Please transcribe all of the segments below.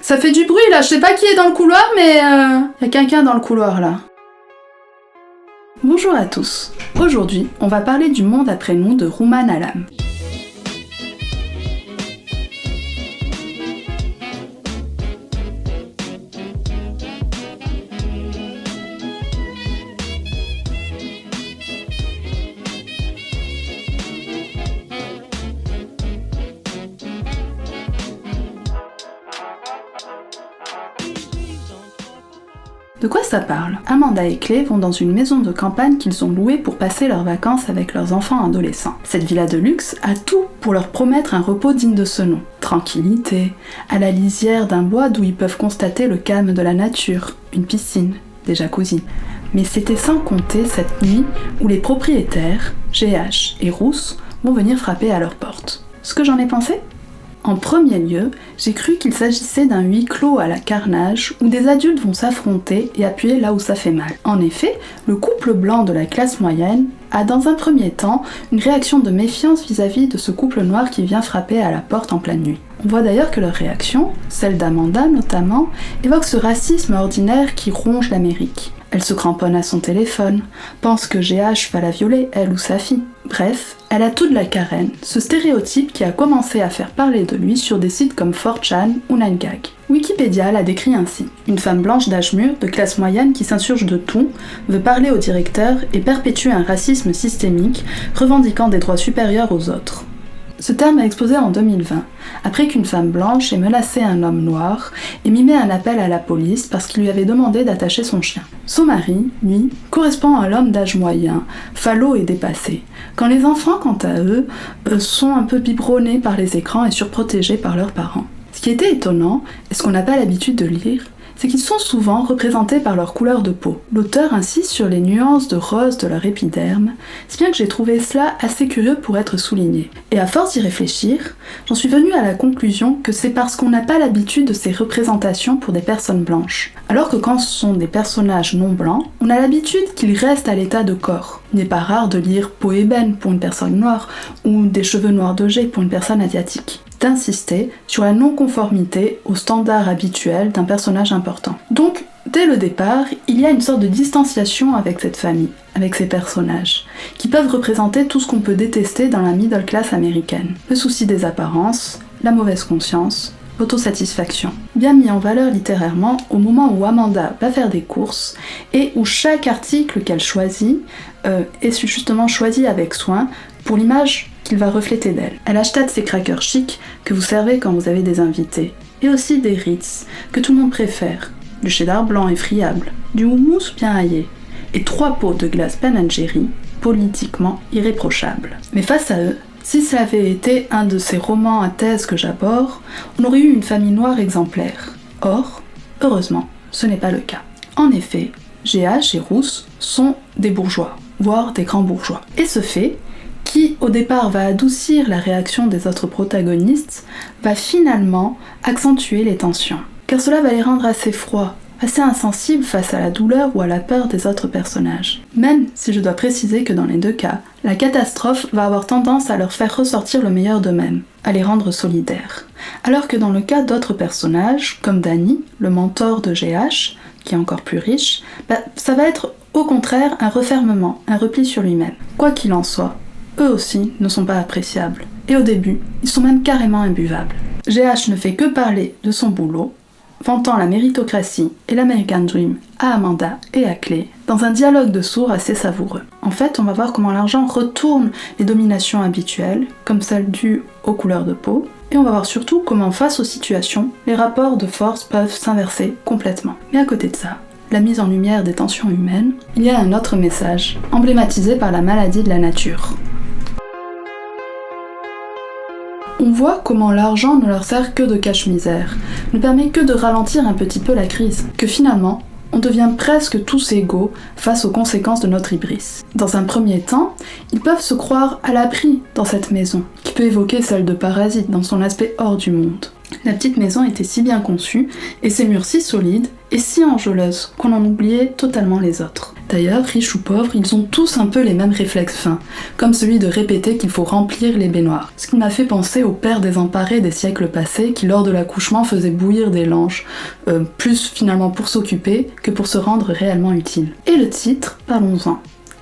Ça fait du bruit là, je sais pas qui est dans le couloir, mais y a quelqu'un dans le couloir là. Bonjour à tous. Aujourd'hui, on va parler du Monde après nous de Rumaan Alam. De quoi ça parle? Amanda et Clay vont dans une maison de campagne qu'ils ont louée pour passer leurs vacances avec leurs enfants adolescents. Cette villa de luxe a tout pour leur promettre un repos digne de ce nom. Tranquillité, à la lisière d'un bois d'où ils peuvent constater le calme de la nature, une piscine, des jacuzzis. Mais c'était sans compter cette nuit où les propriétaires, GH et Ruth, vont venir frapper à leur porte. Ce que j'en ai pensé? En premier lieu, j'ai cru qu'il s'agissait d'un huis clos à la Carnage où des adultes vont s'affronter et appuyer là où ça fait mal. En effet, le couple blanc de la classe moyenne a dans un premier temps une réaction de méfiance vis-à-vis de ce couple noir qui vient frapper à la porte en pleine nuit. On voit d'ailleurs que leur réaction, celle d'Amanda notamment, évoque ce racisme ordinaire qui ronge l'Amérique. Elle se cramponne à son téléphone, pense que GH va la violer, elle ou sa fille. Bref, elle a tout de la Karen, ce stéréotype qui a commencé à faire parler de lui sur des sites comme 4chan ou 9gag. Wikipédia l'a décrit ainsi. Une femme blanche d'âge mûr, de classe moyenne qui s'insurge de tout, veut parler au directeur et perpétue un racisme systémique, revendiquant des droits supérieurs aux autres. Ce terme a explosé en 2020, après qu'une femme blanche ait menacé un homme noir et mimé un appel à la police parce qu'il lui avait demandé d'attacher son chien. Son mari, lui, correspond à l'homme d'âge moyen, falot et dépassé, quand les enfants, quant à eux, sont un peu biberonnés par les écrans et surprotégés par leurs parents. Ce qui était étonnant, et ce qu'on n'a pas l'habitude de lire, c'est qu'ils sont souvent représentés par leur couleur de peau. L'auteur insiste sur les nuances de rose de leur épiderme, si bien que j'ai trouvé cela assez curieux pour être souligné. Et à force d'y réfléchir, j'en suis venue à la conclusion que c'est parce qu'on n'a pas l'habitude de ces représentations pour des personnes blanches. Alors que quand ce sont des personnages non blancs, on a l'habitude qu'ils restent à l'état de corps. Il n'est pas rare de lire peau ébène pour une personne noire, ou des cheveux noirs de jet pour une personne asiatique. D'insister sur la non-conformité aux standards habituels d'un personnage important. Donc, dès le départ, il y a une sorte de distanciation avec cette famille, avec ces personnages, qui peuvent représenter tout ce qu'on peut détester dans la middle class américaine. Le souci des apparences, la mauvaise conscience, l'autosatisfaction. Bien mis en valeur littérairement au moment où Amanda va faire des courses et où chaque article qu'elle choisit est justement choisi avec soin pour l'image qu'il va refléter d'elle. Elle achète ses crackers chics que vous servez quand vous avez des invités, et aussi des Ritz que tout le monde préfère, du cheddar blanc et friable, du houmous bien aillé, et 3 pots de glace Ben & Jerry, politiquement irréprochables. Mais face à eux, si ça avait été un de ces romans à thèse que j'aborde, on aurait eu une famille noire exemplaire. Or, heureusement, ce n'est pas le cas. En effet, GH et Ruth sont des bourgeois, voire des grands bourgeois. Et ce fait, qui au départ va adoucir la réaction des autres protagonistes, va finalement accentuer les tensions. Car cela va les rendre assez froids, assez insensibles face à la douleur ou à la peur des autres personnages. Même si je dois préciser que dans les deux cas, la catastrophe va avoir tendance à leur faire ressortir le meilleur d'eux-mêmes, à les rendre solidaires. Alors que dans le cas d'autres personnages, comme Danny, le mentor de GH, qui est encore plus riche, ça va être au contraire un refermement, un repli sur lui-même. Quoi qu'il en soit, eux aussi ne sont pas appréciables. Et au début, ils sont même carrément imbuvables. GH ne fait que parler de son boulot, vantant la méritocratie et l'American Dream à Amanda et à Clay, dans un dialogue de sourds assez savoureux. En fait, on va voir comment l'argent retourne les dominations habituelles, comme celles dues aux couleurs de peau, et on va voir surtout comment, face aux situations, les rapports de force peuvent s'inverser complètement. Mais à côté de ça, la mise en lumière des tensions humaines, il y a un autre message, emblématisé par la maladie de la nature. On voit comment l'argent ne leur sert que de cache-misère, ne permet que de ralentir un petit peu la crise, que finalement, on devient presque tous égaux face aux conséquences de notre hybris. Dans un premier temps, ils peuvent se croire à l'abri dans cette maison, qui peut évoquer celle de Parasite dans son aspect hors du monde. La petite maison était si bien conçue, et ses murs si solides, et si enjôleuses, qu'on en oubliait totalement les autres. D'ailleurs, riches ou pauvres, ils ont tous un peu les mêmes réflexes fins, comme celui de répéter qu'il faut remplir les baignoires. Ce qui m'a fait penser aux pères désemparés des siècles passés qui, lors de l'accouchement, faisaient bouillir des langes, plus finalement pour s'occuper que pour se rendre réellement utile. Et le titre, parlons-en.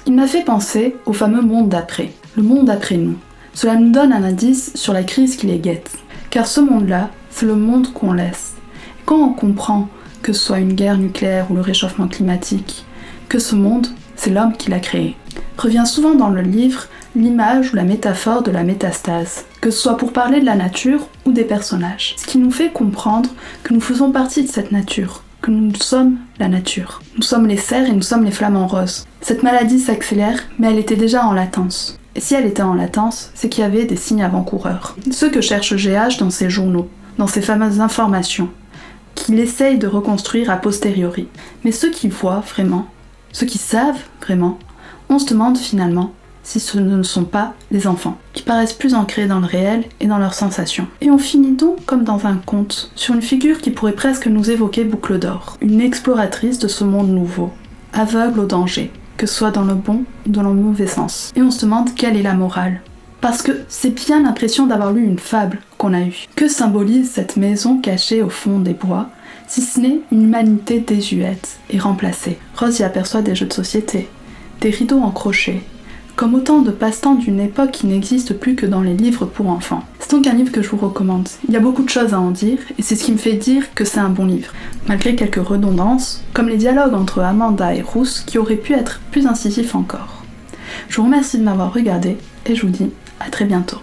Il m'a fait penser au fameux monde d'après, le monde après nous. Cela nous donne un indice sur la crise qui les guette. Car ce monde-là, c'est le monde qu'on laisse. Et quand on comprend que ce soit une guerre nucléaire ou le réchauffement climatique, que ce monde, c'est l'homme qui l'a créé. Revient souvent dans le livre l'image ou la métaphore de la métastase, que ce soit pour parler de la nature ou des personnages. Ce qui nous fait comprendre que nous faisons partie de cette nature, que nous sommes la nature. Nous sommes les cerfs et nous sommes les flamants roses. Cette maladie s'accélère, mais elle était déjà en latence. Et si elle était en latence, c'est qu'il y avait des signes avant-coureurs. Ceux que cherche GH dans ses journaux, dans ses fameuses informations, qu'il essaye de reconstruire a posteriori. Mais ceux qui voient vraiment, ceux qui savent vraiment, on se demande finalement si ce ne sont pas les enfants, qui paraissent plus ancrés dans le réel et dans leurs sensations. Et on finit donc comme dans un conte, sur une figure qui pourrait presque nous évoquer Boucle d'Or, une exploratrice de ce monde nouveau, aveugle au danger, que ce soit dans le bon ou dans le mauvais sens. Et on se demande quelle est la morale. Parce que c'est bien l'impression d'avoir lu une fable qu'on a eue. Que symbolise cette maison cachée au fond des bois, si ce n'est une humanité désuète et remplacée. Rose y aperçoit des jeux de société, des rideaux en crochet, comme autant de passe-temps d'une époque qui n'existe plus que dans les livres pour enfants. C'est donc un livre que je vous recommande. Il y a beaucoup de choses à en dire, et c'est ce qui me fait dire que c'est un bon livre, malgré quelques redondances, comme les dialogues entre Amanda et Ruth qui auraient pu être plus incisifs encore. Je vous remercie de m'avoir regardé, et je vous dis à très bientôt.